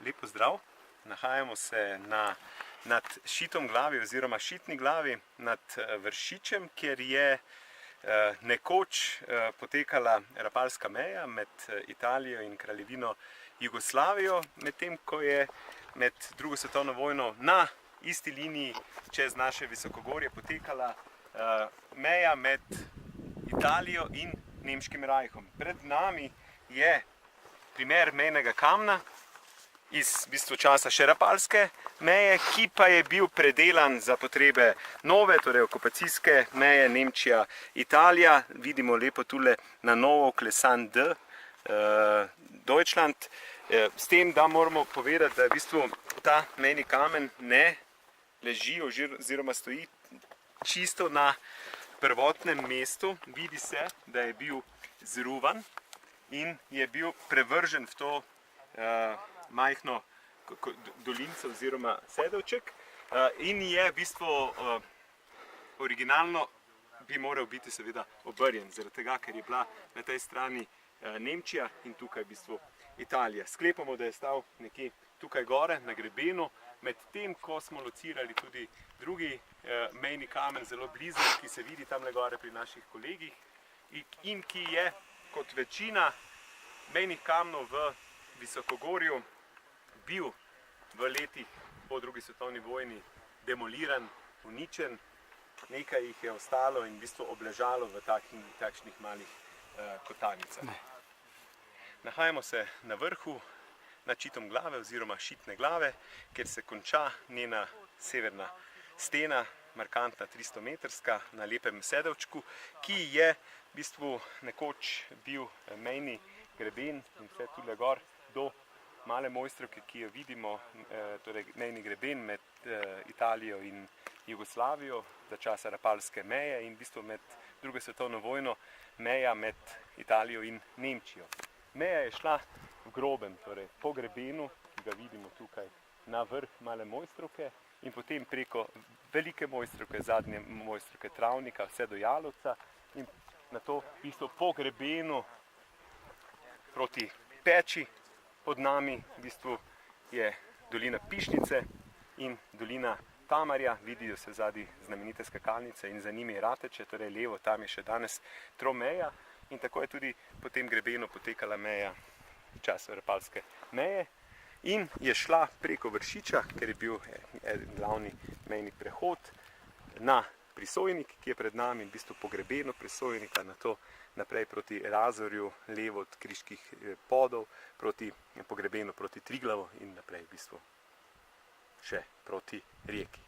Lep pozdrav. Nahajamo se nad Šitom glavi oziroma Šitni glavi, nad Vršičem, kjer je nekoč potekala rapalska meja med Italijo in Kraljevino Jugoslavijo, medtem ko je med drugo svetovno vojno na isti liniji čez naše visokogorje potekala meja med Italijo in Nemškim rajhom. Pred nami je primer mejnega kamna iz v bistvu časa še rapalske meje, ki pa je bil predelan za potrebe nove, torej okupacijske meje Nemčija-Italija. Vidimo lepo tule na novo klesan D, Deutschland. S tem, da moramo povedati, da v bistvu ta mejni kamen ne leži oziroma stoji čisto na prvotnem mestu. Vidi se, da je bil zruvan in je bil prevržen v to majhno dolinco oziroma sedovček in je v bistvu originalno bi moral biti seveda obrnjen, zaradi tega, ker je bila na tej strani Nemčija in tukaj v bistvu Italija. Sklepamo, da je stal nekje tukaj gore na grebenu, medtem ko smo locirali tudi drugi mejni kamen zelo blizu, ki se vidi tamle gore pri naših kolegih in ki je kot večina mejnih kamnov v Visokogorju bil v letih po drugi svetovni vojni demoliran, uničen, nekaj jih je ostalo in v bistvu obležalo v takšnih malih kotanicah. Nahajamo se na vrhu nad Šitom glave oziroma Šitne glave, kjer se konča njena severna stena, markantna 300-metrska, na lepem sedovčku, ki je v bistvu nekoč bil mejni greben in vse tule gor do Male Mojstrovke, ki jo vidimo, torej mejni greben med Italijo in Jugoslavijo za časa rapalske meje in v bistvu med drugo svetovno vojno meja med Italijo in Nemčijo. Meja je šla v groben, torej po grebenu, ki ga vidimo tukaj na vrh Male Mojstrovke in potem preko Velike Mojstrovke, zadnje Mojstrovke Travnika, vse do Jalovca in na to isto po grebenu proti Peči. Pod nami v bistvu je dolina Pišnice in dolina Tamarja, vidijo se zadaj znamenite skakalnice in za njimi Rateče, torej levo, tam je še danes tromeja in tako je tudi po tem grebenu potekala meja v času rapalske meje in je šla preko Vršiča, ker je bil glavni mejni prehod na Prisojnik, ki je pred nami v bistvu po grebenu Prisojnika, na to naprej proti Razorju, levo od Kriških podov, proti pogrebenu proti Triglavu in naprej v bistvu še proti Rijeki.